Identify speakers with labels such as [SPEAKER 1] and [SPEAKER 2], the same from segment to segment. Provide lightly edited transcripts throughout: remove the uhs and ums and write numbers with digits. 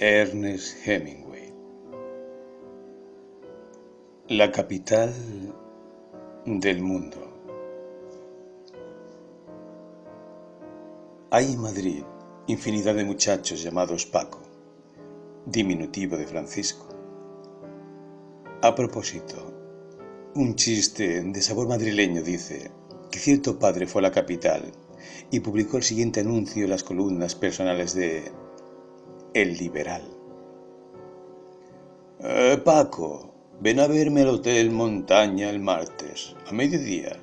[SPEAKER 1] Ernest Hemingway. La capital del mundo. Hay en Madrid infinidad de muchachos llamados Paco, diminutivo de Francisco. A propósito, un chiste de sabor madrileño dice que cierto padre fue a la capital y publicó el siguiente anuncio en las columnas personales de El Liberal. Paco, ven a verme al Hotel Montaña el martes, a mediodía.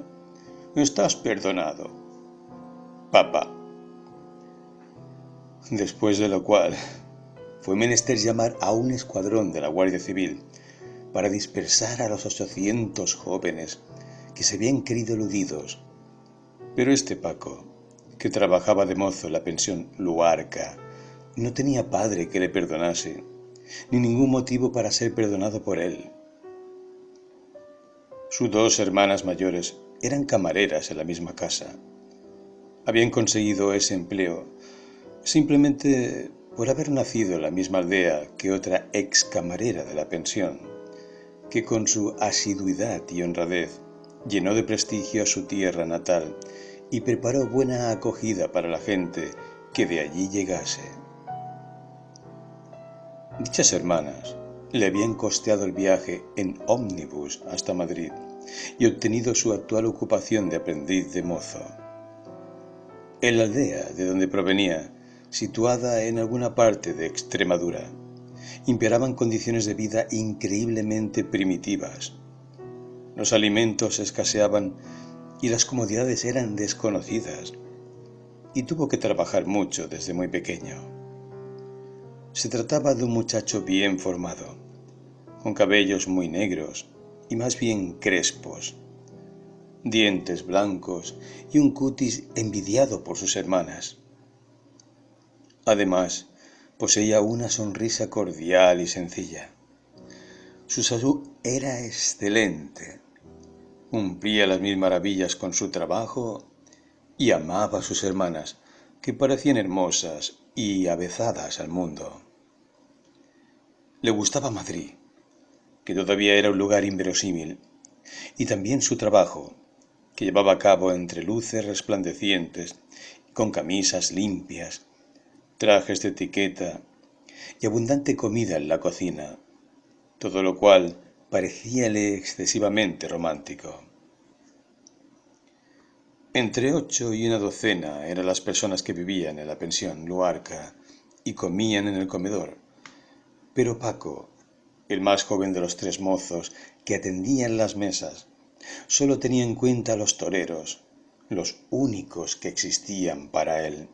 [SPEAKER 1] Estás perdonado. Papá. Después de lo cual, fue menester llamar a un escuadrón de la Guardia Civil para dispersar a los 800 jóvenes que se habían creído eludidos. Pero este Paco, que trabajaba de mozo en la pensión Luarca, no tenía padre que le perdonase, ni ningún motivo para ser perdonado por él. Sus dos hermanas mayores eran camareras en la misma casa. Habían conseguido ese empleo simplemente por haber nacido en la misma aldea que otra ex camarera de la pensión, que con su asiduidad y honradez llenó de prestigio a su tierra natal y preparó buena acogida para la gente que de allí llegase. Dichas hermanas le habían costeado el viaje en ómnibus hasta Madrid y obtenido su actual ocupación de aprendiz de mozo. En la aldea de donde provenía, situada en alguna parte de Extremadura, imperaban condiciones de vida increíblemente primitivas. Los alimentos escaseaban y las comodidades eran desconocidas, y tuvo que trabajar mucho desde muy pequeño. Se trataba de un muchacho bien formado, con cabellos muy negros y más bien crespos, dientes blancos y un cutis envidiado por sus hermanas. Además, poseía una sonrisa cordial y sencilla. Su salud era excelente, cumplía las mil maravillas con su trabajo y amaba a sus hermanas, que parecían hermosas y avezadas al mundo. Le gustaba Madrid, que todavía era un lugar inverosímil, y también su trabajo, que llevaba a cabo entre luces resplandecientes, con camisas limpias, trajes de etiqueta y abundante comida en la cocina, todo lo cual parecíale excesivamente romántico. Entre 8 y una docena eran las personas que vivían en la pensión Luarca y comían en el comedor, pero Paco, el más joven de los 3 mozos que atendían las mesas, solo tenía en cuenta a los toreros, los únicos que existían para él.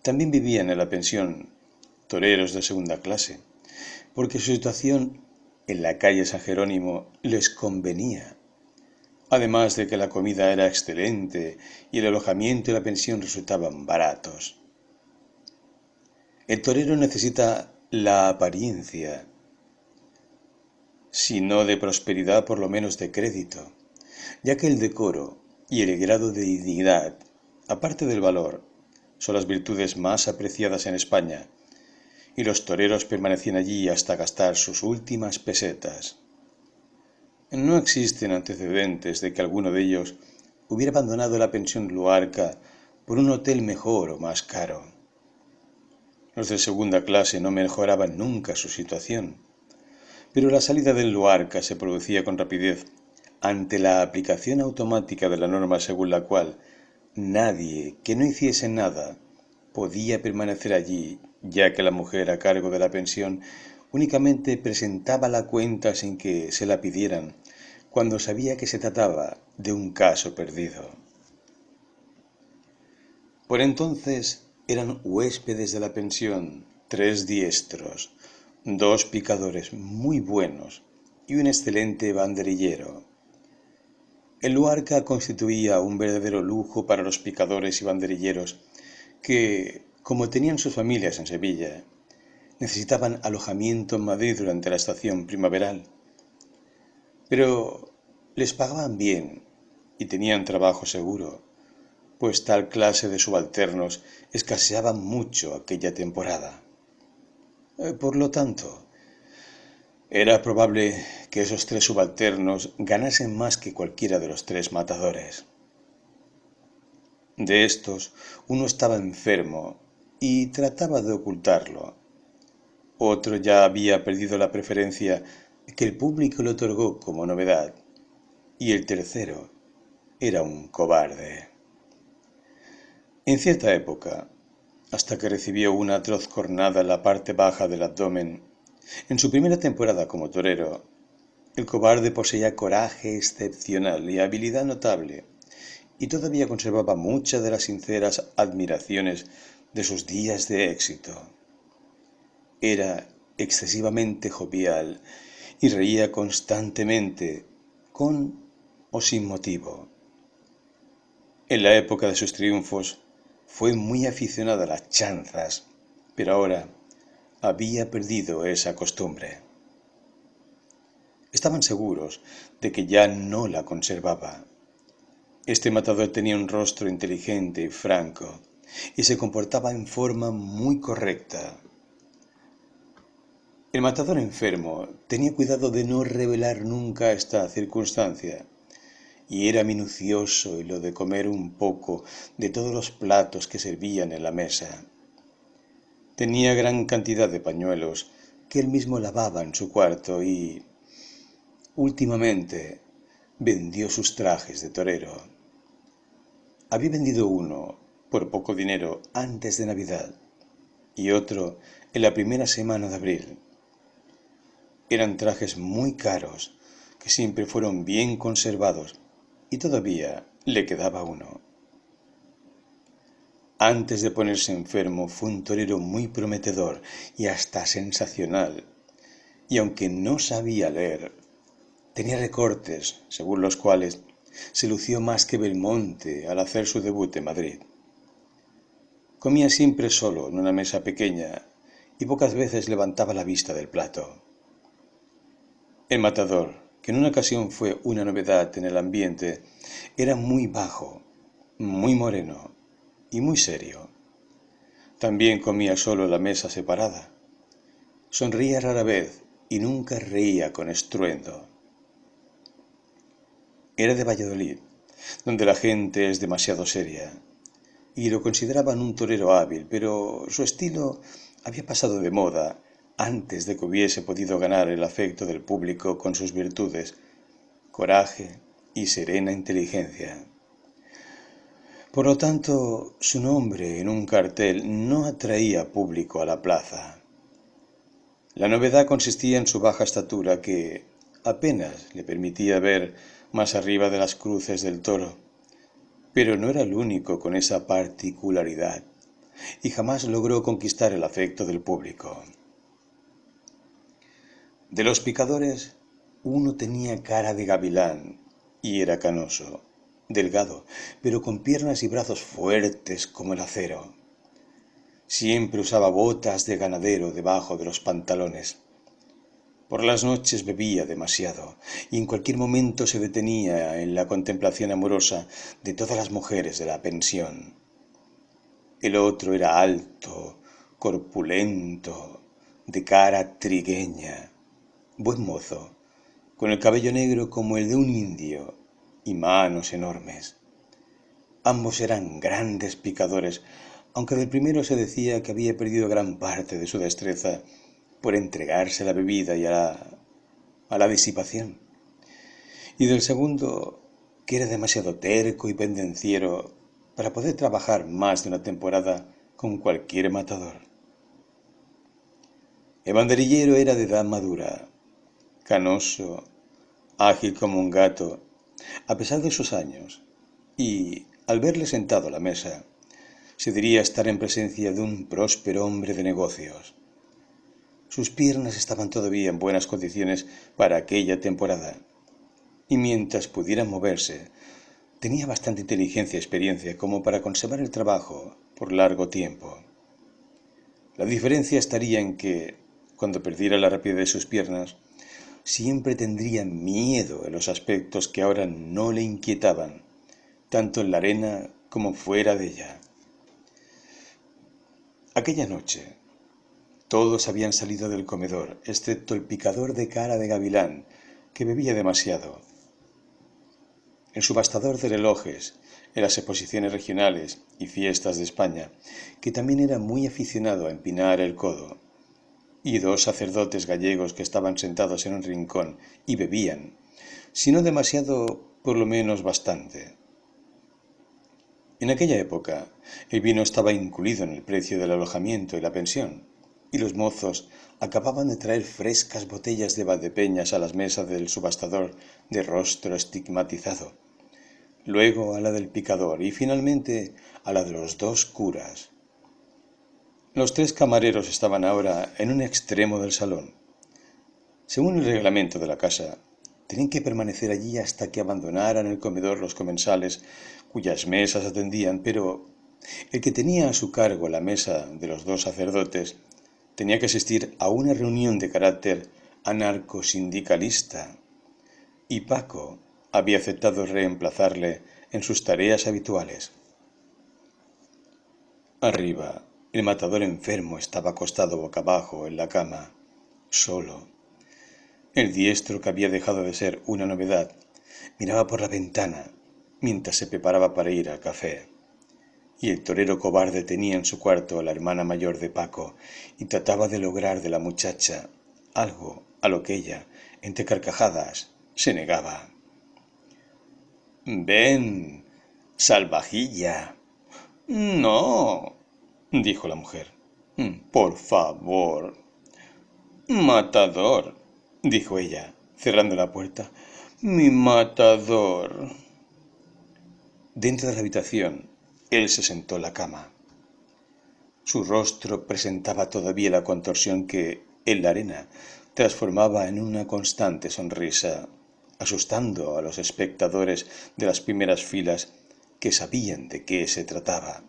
[SPEAKER 1] También vivían en la pensión toreros de segunda clase, porque su situación en la calle San Jerónimo les convenía, además de que la comida era excelente y el alojamiento y la pensión resultaban baratos. El torero necesita la apariencia, si no de prosperidad, por lo menos de crédito, ya que el decoro y el grado de dignidad, aparte del valor, son las virtudes más apreciadas en España, y los toreros permanecían allí hasta gastar sus últimas pesetas. No existen antecedentes de que alguno de ellos hubiera abandonado la pensión Luarca por un hotel mejor o más caro. Los de segunda clase no mejoraban nunca su situación, pero la salida del Luarca se producía con rapidez ante la aplicación automática de la norma según la cual nadie que no hiciese nada podía permanecer allí, ya que la mujer a cargo de la pensión únicamente presentaba la cuenta sin que se la pidieran, cuando sabía que se trataba de un caso perdido. Por entonces eran huéspedes de la pensión 3 diestros, 2 picadores muy buenos y un excelente banderillero. El Luarca constituía un verdadero lujo para los picadores y banderilleros que, como tenían sus familias en Sevilla, necesitaban alojamiento en Madrid durante la estación primaveral. Pero les pagaban bien y tenían trabajo seguro, pues tal clase de subalternos escaseaban mucho aquella temporada. Por lo tanto, era probable que esos tres subalternos ganasen más que cualquiera de los tres matadores. De estos, uno estaba enfermo y trataba de ocultarlo. Otro ya había perdido la preferencia que el público le otorgó como novedad. Y el tercero era un cobarde. En cierta época, hasta que recibió una atroz cornada en la parte baja del abdomen, en su primera temporada como torero, el cobarde poseía coraje excepcional y habilidad notable, y todavía conservaba muchas de las sinceras admiraciones de sus días de éxito. Era excesivamente jovial y reía constantemente, con o sin motivo. En la época de sus triunfos fue muy aficionado a las chanzas, pero ahora había perdido esa costumbre. Estaban seguros de que ya no la conservaba. Este matador tenía un rostro inteligente y franco, y se comportaba en forma muy correcta. El matador enfermo tenía cuidado de no revelar nunca esta circunstancia, y era minucioso en lo de comer un poco de todos los platos que servían en la mesa. Tenía gran cantidad de pañuelos que él mismo lavaba en su cuarto y, últimamente, vendió sus trajes de torero. Había vendido uno por poco dinero antes de Navidad y otro en la primera semana de abril. Eran trajes muy caros que siempre fueron bien conservados y todavía le quedaba uno. Antes de ponerse enfermo fue un torero muy prometedor y hasta sensacional, y aunque no sabía leer, tenía recortes según los cuales se lució más que Belmonte al hacer su debut en Madrid. Comía siempre solo en una mesa pequeña y pocas veces levantaba la vista del plato. El matador, que en una ocasión fue una novedad en el ambiente, era muy bajo, muy moreno y muy serio. También comía solo en la mesa separada. Sonreía rara vez y nunca reía con estruendo. Era de Valladolid, donde la gente es demasiado seria, y lo consideraban un torero hábil, pero su estilo había pasado de moda antes de que hubiese podido ganar el afecto del público con sus virtudes, coraje y serena inteligencia. Por lo tanto, su nombre en un cartel no atraía público a la plaza. La novedad consistía en su baja estatura que apenas le permitía ver más arriba de las cruces del toro, pero no era el único con esa particularidad y jamás logró conquistar el afecto del público. De los picadores, uno tenía cara de gavilán y era canoso, delgado, pero con piernas y brazos fuertes como el acero. Siempre usaba botas de ganadero debajo de los pantalones. Por las noches bebía demasiado y en cualquier momento se detenía en la contemplación amorosa de todas las mujeres de la pensión. El otro era alto, corpulento, de cara trigueña, buen mozo, con el cabello negro como el de un indio y manos enormes. Ambos eran grandes picadores, aunque del primero se decía que había perdido gran parte de su destreza por entregarse a la bebida y a la disipación. Y del segundo, que era demasiado terco y pendenciero para poder trabajar más de una temporada con cualquier matador. El banderillero era de edad madura, canoso, ágil como un gato, a pesar de sus años, y, al verle sentado a la mesa, se diría estar en presencia de un próspero hombre de negocios. Sus piernas estaban todavía en buenas condiciones para aquella temporada, y mientras pudiera moverse, tenía bastante inteligencia y experiencia como para conservar el trabajo por largo tiempo. La diferencia estaría en que, cuando perdiera la rapidez de sus piernas, siempre tendría miedo en los aspectos que ahora no le inquietaban, tanto en la arena como fuera de ella. Aquella noche, Todos habían salido del comedor, excepto el picador de cara de gavilán, que bebía demasiado. El subastador de relojes, en las exposiciones regionales y fiestas de España, que también era muy aficionado a empinar el codo, y dos sacerdotes gallegos que estaban sentados en un rincón y bebían, si no demasiado, por lo menos bastante. En aquella época, el vino estaba incluido en el precio del alojamiento y la pensión, y los mozos acababan de traer frescas botellas de valdepeñas a las mesas del subastador de rostro estigmatizado, luego a la del picador y finalmente a la de los dos curas. Los tres camareros estaban ahora en un extremo del salón. Según el reglamento de la casa, tenían que permanecer allí hasta que abandonaran el comedor los comensales cuyas mesas atendían, pero el que tenía a su cargo la mesa de los dos sacerdotes tenía que asistir a una reunión de carácter anarcosindicalista, y Paco había aceptado reemplazarle en sus tareas habituales. Arriba, el matador enfermo estaba acostado boca abajo en la cama, solo. El diestro, que había dejado de ser una novedad, miraba por la ventana mientras se preparaba para ir al café. Y el torero cobarde tenía en su cuarto a la hermana mayor de Paco y trataba de lograr de la muchacha algo a lo que ella, entre carcajadas, se negaba. «Ven, salvajilla». «No», dijo la mujer. «Por favor». «Matador», dijo ella, cerrando la puerta. «Mi matador». Dentro de la habitación, él se sentó en la cama. Su rostro presentaba todavía la contorsión que, en la arena, transformaba en una constante sonrisa, asustando a los espectadores de las primeras filas que sabían de qué se trataba.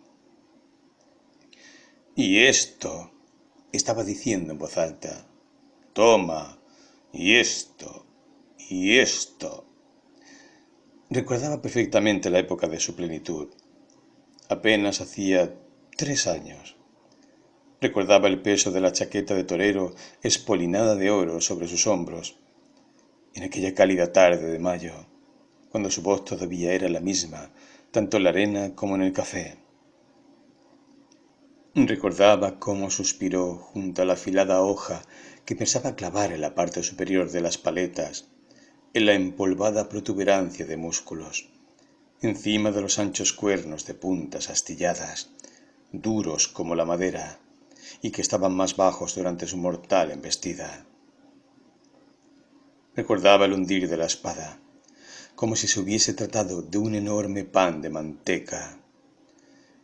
[SPEAKER 1] «Y esto», estaba diciendo en voz alta, «toma, y esto, y esto». Recordaba perfectamente la época de su plenitud. Apenas hacía 3 años. Recordaba el peso de la chaqueta de torero espolinada de oro sobre sus hombros, en aquella cálida tarde de mayo, cuando su voz todavía era la misma, tanto en la arena como en el café. Recordaba cómo suspiró junto a la afilada hoja que pensaba clavar en la parte superior de las paletas, en la empolvada protuberancia de músculos, encima de los anchos cuernos de puntas astilladas, duros como la madera, y que estaban más bajos durante su mortal embestida. Recordaba el hundir de la espada, como si se hubiese tratado de un enorme pan de manteca,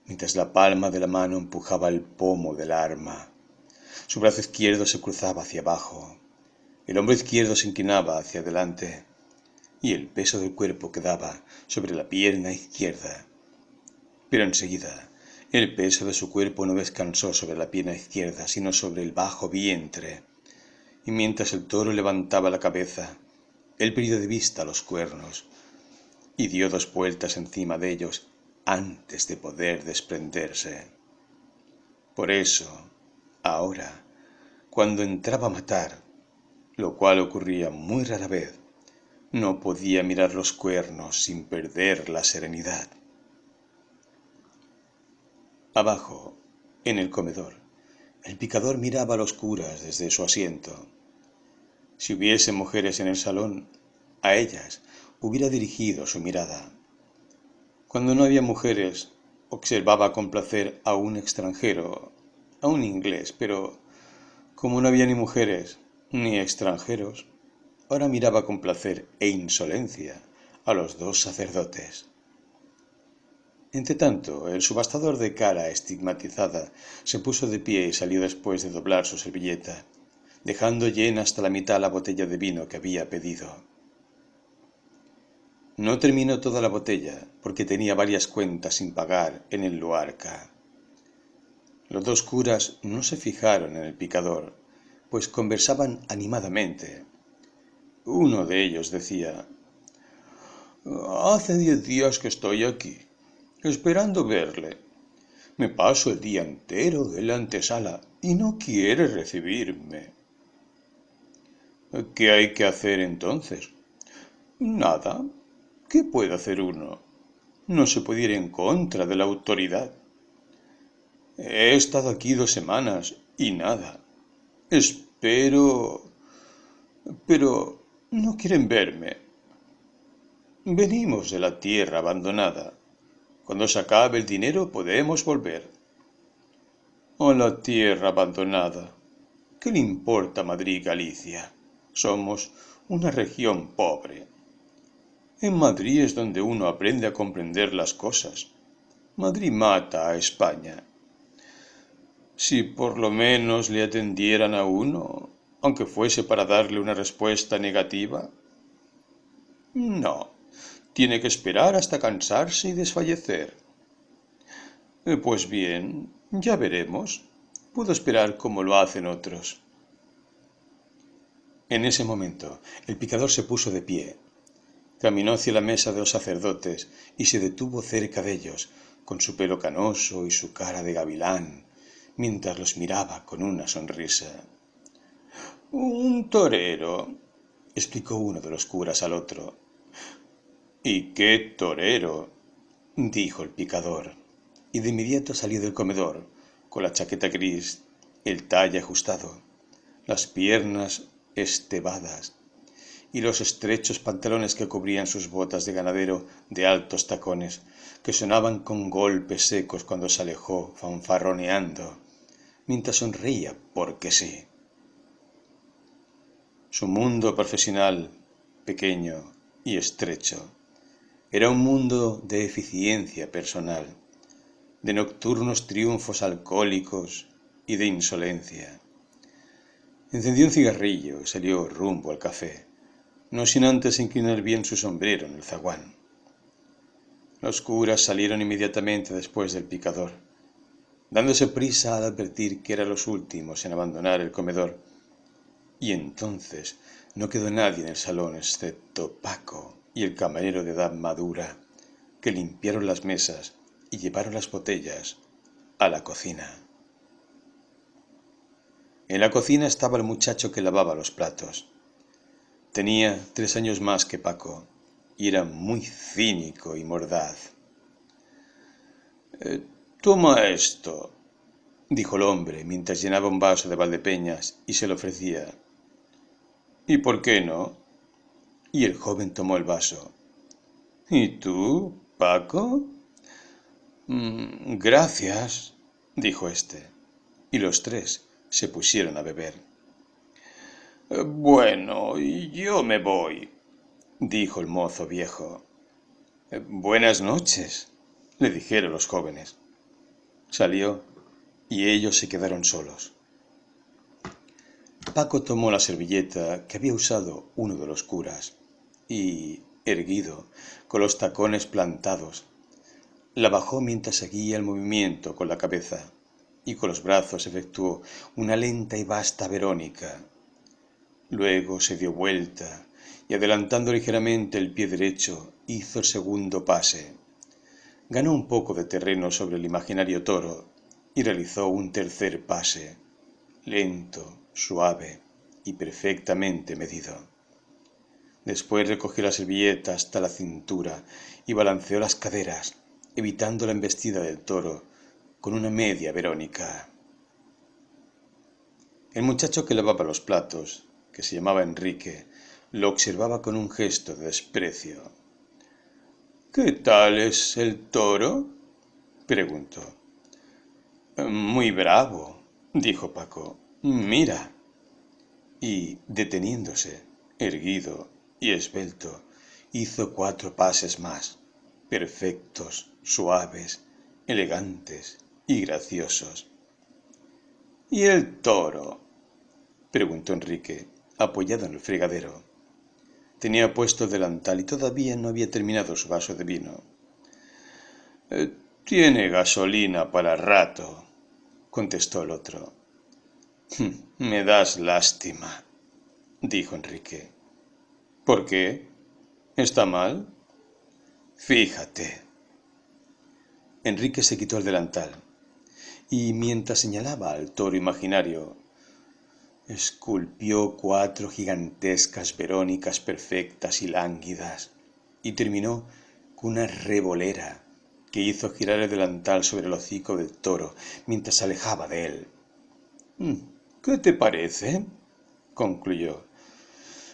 [SPEAKER 1] mientras la palma de la mano empujaba el pomo del arma. Su brazo izquierdo se cruzaba hacia abajo, el hombro izquierdo se inclinaba hacia adelante, y el peso del cuerpo quedaba sobre la pierna izquierda. Pero enseguida, el peso de su cuerpo no descansó sobre la pierna izquierda, sino sobre el bajo vientre, y mientras el toro levantaba la cabeza, él perdió de vista los cuernos, y dio 2 vueltas encima de ellos antes de poder desprenderse. Por eso, ahora, cuando entraba a matar, lo cual ocurría muy rara vez, no podía mirar los cuernos sin perder la serenidad. Abajo, en el comedor, el picador miraba a los curas desde su asiento. Si hubiese mujeres en el salón, a ellas hubiera dirigido su mirada. Cuando no había mujeres, observaba con placer a un extranjero, a un inglés, pero como no había ni mujeres ni extranjeros, ahora miraba con placer e insolencia a los 2 sacerdotes. Entretanto, el subastador de cara estigmatizada se puso de pie y salió después de doblar su servilleta, dejando llena hasta la mitad la botella de vino que había pedido. No terminó toda la botella, porque tenía varias cuentas sin pagar en el Luarca. Los 2 curas no se fijaron en el picador, pues conversaban animadamente. Uno de ellos decía: «Hace 10 días que estoy aquí, esperando verle. Me paso el día entero en la antesala y no quiere recibirme. ¿Qué hay que hacer entonces? Nada. ¿Qué puede hacer uno? No se puede ir en contra de la autoridad. He estado aquí 2 semanas y nada. Espero... Pero no quieren verme. Venimos de la tierra abandonada. Cuando se acabe el dinero podemos volver. A la tierra abandonada. ¿Qué le importa Madrid y Galicia? Somos una región pobre. En Madrid es donde uno aprende a comprender las cosas. Madrid mata a España. Si por lo menos le atendieran a uno, aunque fuese para darle una respuesta negativa. No, tiene que esperar hasta cansarse y desfallecer. Pues bien, ya veremos. Puedo esperar como lo hacen otros. En ese momento, el picador se puso de pie. Caminó hacia la mesa de los sacerdotes y se detuvo cerca de ellos, con su pelo canoso y su cara de gavilán, mientras los miraba con una sonrisa. Un torero, explicó uno de los curas al otro. ¿Y qué torero? Dijo el picador, y de inmediato salió del comedor, con la chaqueta gris, el talle ajustado, las piernas estebadas y los estrechos pantalones que cubrían sus botas de ganadero de altos tacones, que sonaban con golpes secos cuando se alejó fanfarroneando, mientras sonreía porque sí. Su mundo profesional, pequeño y estrecho, era un mundo de eficiencia personal, de nocturnos triunfos alcohólicos y de insolencia. Encendió un cigarrillo y salió rumbo al café, no sin antes inclinar bien su sombrero en el zaguán. Los curas salieron inmediatamente después del picador, dándose prisa al advertir que eran los últimos en abandonar el comedor, y entonces no quedó nadie en el salón excepto Paco y el camarero de edad madura, que limpiaron las mesas y llevaron las botellas a la cocina. En la cocina estaba el muchacho que lavaba los platos. Tenía 3 años más que Paco y era muy cínico y mordaz. Toma esto, dijo el hombre mientras llenaba un vaso de Valdepeñas y se lo ofrecía. ¿Y por qué no? Y el joven tomó el vaso. ¿Y tú, Paco? Gracias, dijo éste, y los tres se pusieron a beber. Bueno, yo me voy, dijo el mozo viejo. Buenas noches, le dijeron los jóvenes. Salió y ellos se quedaron solos. Paco tomó la servilleta que había usado uno de los curas y, erguido, con los tacones plantados, la bajó mientras seguía el movimiento con la cabeza y con los brazos efectuó una lenta y vasta verónica. Luego se dio vuelta y, adelantando ligeramente el pie derecho, hizo el segundo pase. Ganó un poco de terreno sobre el imaginario toro y realizó un tercer pase, lento, suave y perfectamente medido. Después recogió la servilleta hasta la cintura y balanceó las caderas, evitando la embestida del toro con una media verónica. El muchacho que lavaba los platos, que se llamaba Enrique, lo observaba con un gesto de desprecio. ¿Qué tal es el toro? Preguntó. Muy bravo, dijo Paco. Mira. Y, deteniéndose, erguido y esbelto, hizo 4 pases más, perfectos, suaves, elegantes y graciosos. ¿Y el toro? Preguntó Enrique, apoyado en el fregadero. Tenía puesto el delantal y todavía no había terminado su vaso de vino. Tiene gasolina para rato, contestó el otro. Me das lástima, dijo Enrique. ¿Por qué? ¿Está mal? Fíjate. Enrique se quitó el delantal y mientras señalaba al toro imaginario, esculpió 4 gigantescas Verónicas perfectas y lánguidas, y terminó con una revolera que hizo girar el delantal sobre el hocico del toro mientras se alejaba de él. «¿Qué te parece?», concluyó.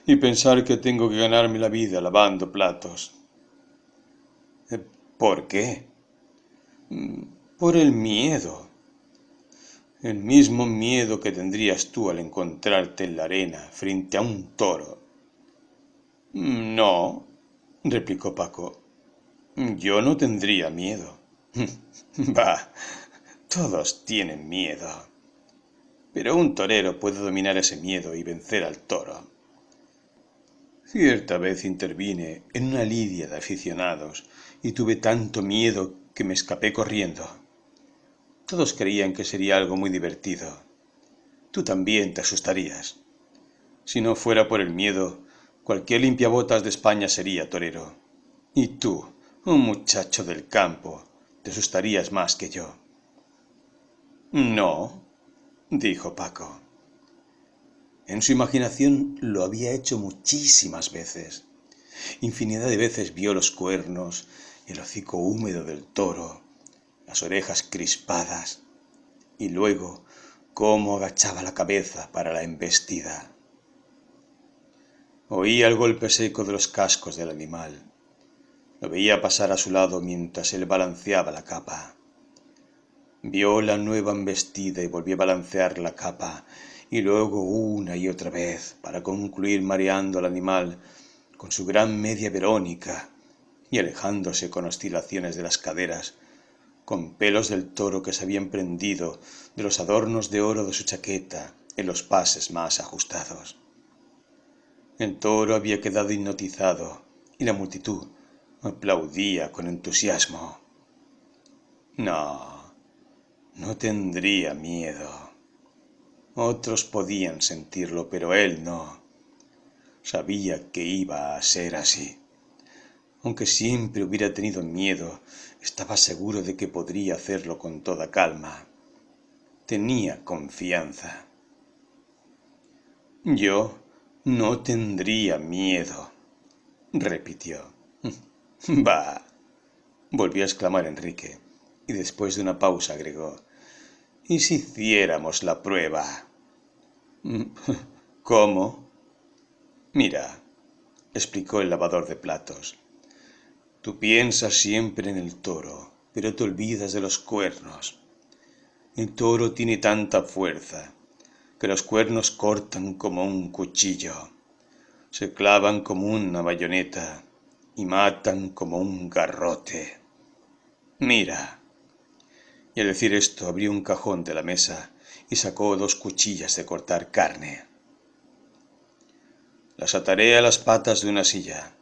[SPEAKER 1] «Y pensar que tengo que ganarme la vida lavando platos». «¿Por qué?». «Por el miedo. El mismo miedo que tendrías tú al encontrarte en la arena frente a un toro». «No», replicó Paco, «yo no tendría miedo». «Bah, todos tienen miedo. Pero un torero puede dominar ese miedo y vencer al toro». Cierta vez intervine en una lidia de aficionados y tuve tanto miedo que me escapé corriendo. Todos creían que sería algo muy divertido. Tú también te asustarías. Si no fuera por el miedo, cualquier limpiabotas de España sería torero. Y tú, un muchacho del campo, te asustarías más que yo. «No», dijo Paco. En su imaginación lo había hecho muchísimas veces. Infinidad de veces vio los cuernos, el hocico húmedo del toro, las orejas crispadas, y luego cómo agachaba la cabeza para la embestida. Oía el golpe seco de los cascos del animal. Lo veía pasar a su lado mientras él balanceaba la capa. Vio la nueva embestida y volvió a balancear la capa, y luego una y otra vez, para concluir mareando al animal con su gran media verónica y alejándose con oscilaciones de las caderas, con pelos del toro que se habían prendido de los adornos de oro de su chaqueta en los pases más ajustados. El toro había quedado hipnotizado y la multitud aplaudía con entusiasmo. No tendría miedo. Otros podían sentirlo, pero él no. Sabía que iba a ser así. Aunque siempre hubiera tenido miedo, estaba seguro de que podría hacerlo con toda calma. Tenía confianza. «Yo no tendría miedo», repitió. «Bah», volvió a exclamar Enrique, y después de una pausa agregó: «¿Y si hiciéramos la prueba?». «¿Cómo?». «Mira», explicó el lavador de platos, «tú piensas siempre en el toro, pero te olvidas de los cuernos. El toro tiene tanta fuerza que los cuernos cortan como un cuchillo, se clavan como una bayoneta y matan como un garrote. Mira». Y al decir esto abrió un cajón de la mesa y sacó 2 cuchillas de cortar carne. «Las ataré a las patas de una silla.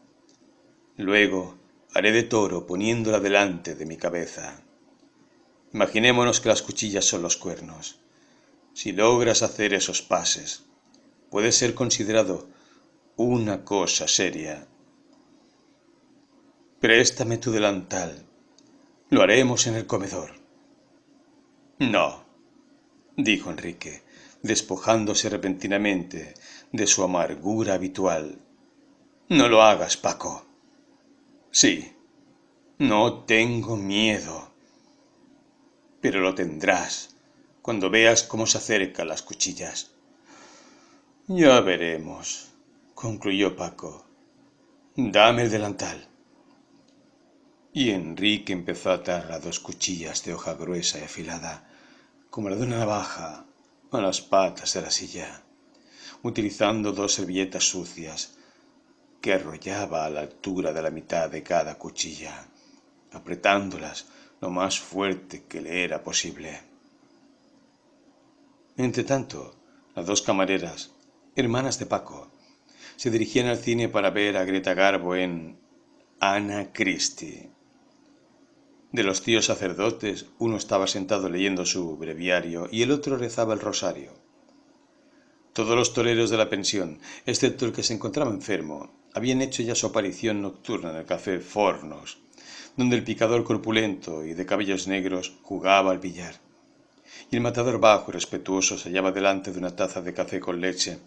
[SPEAKER 1] Luego haré de toro poniéndola delante de mi cabeza. Imaginémonos que las cuchillas son los cuernos. Si logras hacer esos pases, puedes ser considerado una cosa seria. Préstame tu delantal. Lo haremos en el comedor». «No», dijo Enrique, despojándose repentinamente de su amargura habitual. «No lo hagas, Paco». «Sí, no tengo miedo. Pero lo tendrás cuando veas cómo se acercan las cuchillas». «Ya veremos», concluyó Paco. «Dame el delantal». Y Enrique empezó a atar las 2 cuchillas de hoja gruesa y afilada, como la de una navaja, a las patas de la silla, utilizando 2 servilletas sucias que arrollaba a la altura de la mitad de cada cuchilla, apretándolas lo más fuerte que le era posible. Entretanto, las 2 camareras, hermanas de Paco, se dirigían al cine para ver a Greta Garbo en Anna Christie. De los tíos sacerdotes, uno estaba sentado leyendo su breviario y el otro rezaba el rosario. Todos los toreros de la pensión, excepto el que se encontraba enfermo, habían hecho ya su aparición nocturna en el café Fornos, donde el picador corpulento y de cabellos negros jugaba al billar. y el matador bajo y respetuoso se hallaba delante de una taza de café con leche,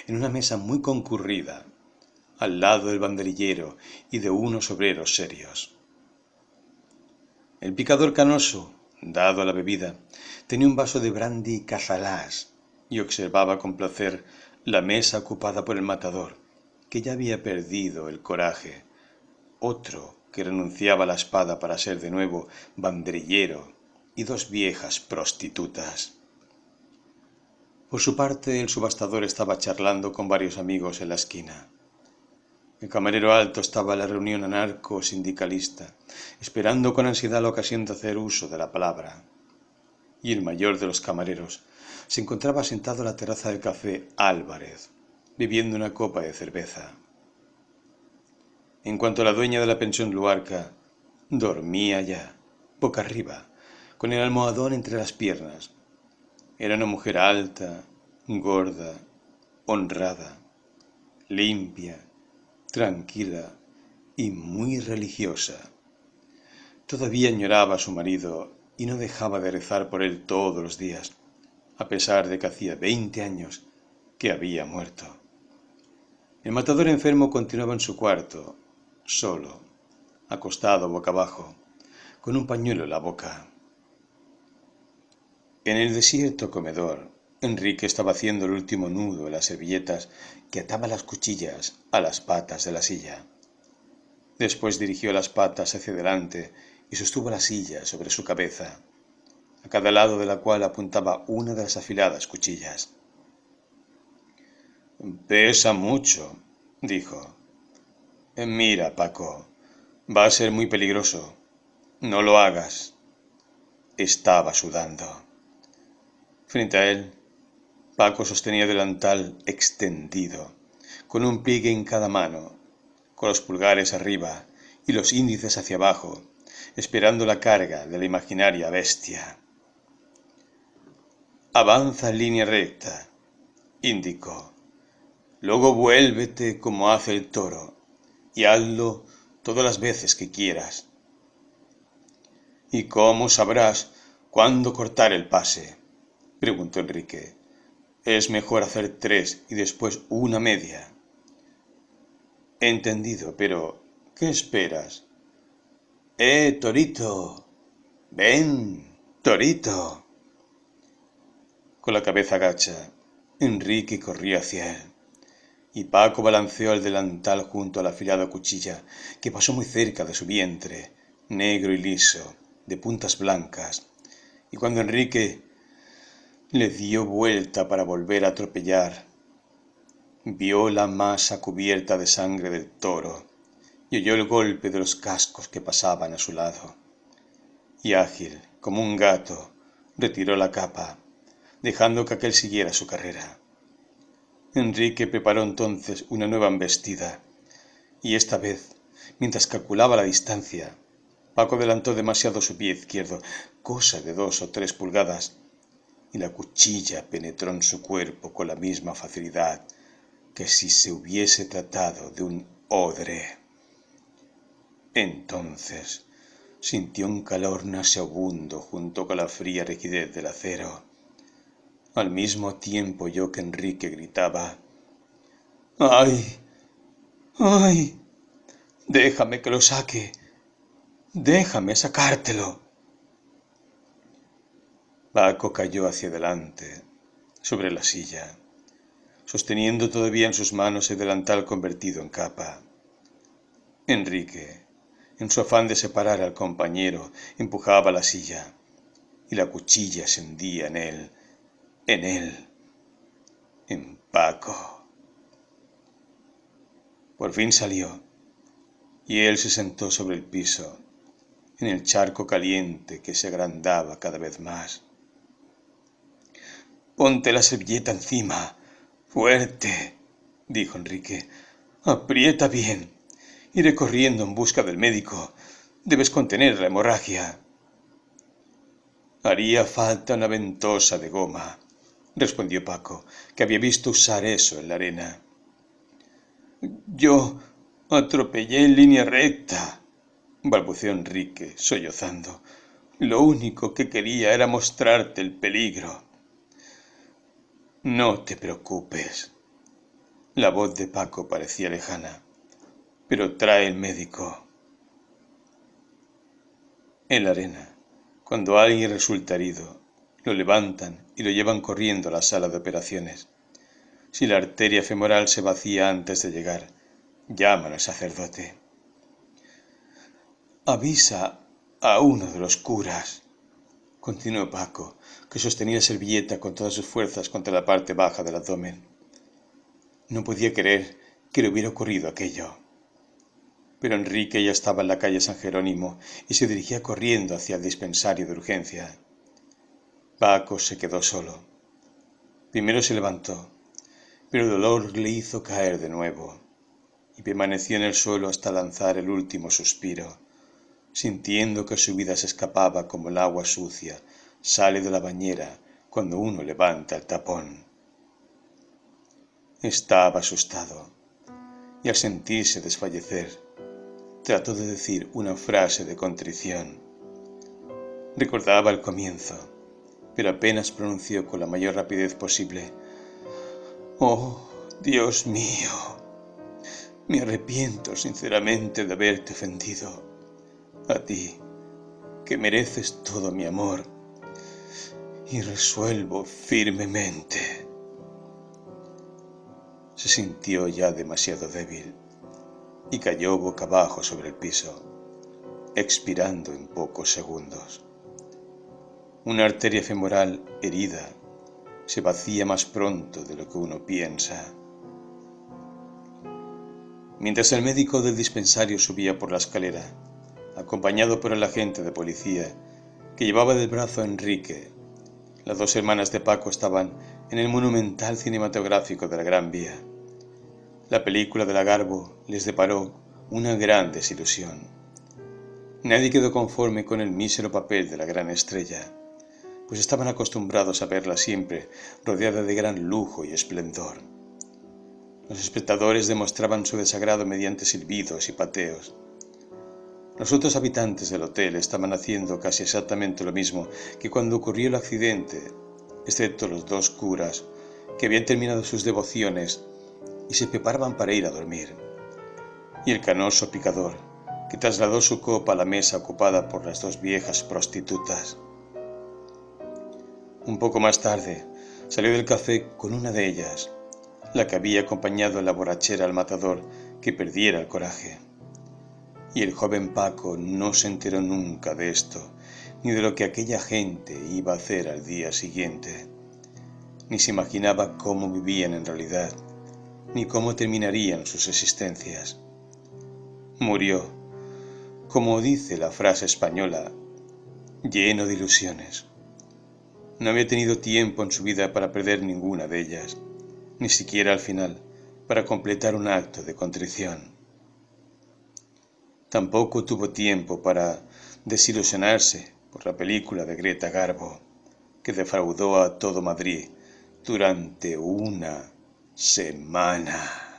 [SPEAKER 1] en una mesa muy concurrida, al lado del banderillero y de unos obreros serios. El picador canoso, dado a la bebida, tenía un vaso de brandy cazalás y observaba con placer la mesa ocupada por el matador, que ya había perdido el coraje, otro que renunciaba a la espada para ser de nuevo banderillero, y dos viejas prostitutas. Por su parte, el subastador estaba charlando con varios amigos en la esquina. El camarero alto estaba en la reunión anarco-sindicalista, esperando con ansiedad la ocasión de hacer uso de la palabra. Y el mayor de los camareros se encontraba sentado en la terraza del café Álvarez, bebiendo una copa de cerveza. En cuanto a la dueña de la pensión Luarca, dormía ya, boca arriba, con el almohadón entre las piernas. Era una mujer alta, gorda, honrada, limpia, tranquila y muy religiosa. Todavía añoraba a su marido y no dejaba de rezar por él todos los días, a pesar de que hacía 20 años que había muerto. El matador enfermo continuaba en su cuarto, solo, acostado boca abajo, con un pañuelo en la boca. En el desierto comedor, Enrique estaba haciendo el último nudo en las servilletas que ataba las cuchillas a las patas de la silla. Después dirigió las patas hacia adelante y sostuvo la silla sobre su cabeza, a cada lado de la cual apuntaba una de las afiladas cuchillas. «Pesa mucho», dijo. «Mira, Paco, va a ser muy peligroso. No lo hagas». Estaba sudando. Frente a él, Paco sostenía el delantal extendido, con un pliegue en cada mano, con los pulgares arriba y los índices hacia abajo, esperando la carga de la imaginaria bestia. «Avanza en línea recta», indicó. «Luego vuélvete como hace el toro, y hazlo todas las veces que quieras». «¿Y cómo sabrás cuándo cortar el pase?», preguntó Enrique. «Es mejor hacer 3 y después una media». «Entendido, pero ¿qué esperas?» Torito! ¡Ven, Torito!». Con la cabeza gacha, Enrique corrió hacia él, y Paco balanceó el delantal junto a la afilada cuchilla que pasó muy cerca de su vientre, negro y liso, de puntas blancas, y cuando Enrique le dio vuelta para volver a atropellar, vio la masa cubierta de sangre del toro y oyó el golpe de los cascos que pasaban a su lado. Y ágil, como un gato, retiró la capa, dejando que aquel siguiera su carrera. Enrique preparó entonces una nueva embestida, y esta vez, mientras calculaba la distancia, Paco adelantó demasiado su pie izquierdo, cosa de 2 o 3 pulgadas, y la cuchilla penetró en su cuerpo con la misma facilidad que si se hubiese tratado de un odre. Entonces sintió un calor nauseabundo junto con la fría rigidez del acero. Al mismo tiempo oyó que Enrique gritaba: «¡Ay! ¡Ay! Déjame que lo saque. Déjame sacártelo». Paco cayó hacia adelante, sobre la silla, sosteniendo todavía en sus manos el delantal convertido en capa. Enrique, en su afán de separar al compañero, empujaba la silla, y la cuchilla se hundía en Paco. Por fin salió, y él se sentó sobre el piso, en el charco caliente que se agrandaba cada vez más. «Ponte la servilleta encima, fuerte», dijo Enrique. «Aprieta bien. Iré corriendo en busca del médico. Debes contener la hemorragia». «Haría falta una ventosa de goma», respondió Paco, que había visto usar eso en la arena. «Yo atropellé en línea recta», balbuceó Enrique, sollozando. Lo único que quería era mostrarte el peligro. No te preocupes. La voz de Paco parecía lejana. Pero trae el médico. En la arena, cuando alguien resulta herido, lo levantan y lo llevan corriendo a la sala de operaciones. Si la arteria femoral se vacía antes de llegar, llaman al sacerdote. Avisa a uno de los curas, continuó Paco, que sostenía la servilleta con todas sus fuerzas contra la parte baja del abdomen. No podía creer que le hubiera ocurrido aquello. Pero Enrique ya estaba en la calle San Jerónimo y se dirigía corriendo hacia el dispensario de urgencia. Paco se quedó solo. Primero se levantó, pero el dolor le hizo caer de nuevo y permaneció en el suelo hasta lanzar el último suspiro, sintiendo que su vida se escapaba como el agua sucia sale de la bañera cuando uno levanta el tapón. Estaba asustado y al sentirse desfallecer, trató de decir una frase de contrición. Recordaba el comienzo, pero apenas pronunció con la mayor rapidez posible: «Oh, Dios mío, me arrepiento sinceramente de haberte ofendido. A ti, que mereces todo mi amor, y resuelvo firmemente». Se sintió ya demasiado débil y cayó boca abajo sobre el piso, expirando en pocos segundos. Una arteria femoral herida se vacía más pronto de lo que uno piensa. Mientras el médico del dispensario subía por la escalera, acompañado por el agente de policía que llevaba del brazo a Enrique, las dos hermanas de Paco estaban en el monumental cinematográfico de la Gran Vía. La película de la Garbo les deparó una gran desilusión. Nadie quedó conforme con el mísero papel de la gran estrella, pues estaban acostumbrados a verla siempre rodeada de gran lujo y esplendor. Los espectadores demostraban su desagrado mediante silbidos y pateos. Los otros habitantes del hotel estaban haciendo casi exactamente lo mismo que cuando ocurrió el accidente, excepto los dos curas que habían terminado sus devociones y se preparaban para ir a dormir, y el canoso picador que trasladó su copa a la mesa ocupada por las dos viejas prostitutas. Un poco más tarde salió del café con una de ellas, la que había acompañado en la borrachera al matador que perdiera el coraje. Y el joven Paco no se enteró nunca de esto, ni de lo que aquella gente iba a hacer al día siguiente, ni se imaginaba cómo vivían en realidad, ni cómo terminarían sus existencias. Murió, como dice la frase española, lleno de ilusiones. No había tenido tiempo en su vida para perder ninguna de ellas, ni siquiera al final para completar un acto de contrición. Tampoco tuvo tiempo para desilusionarse por la película de Greta Garbo, que defraudó a todo Madrid durante una semana.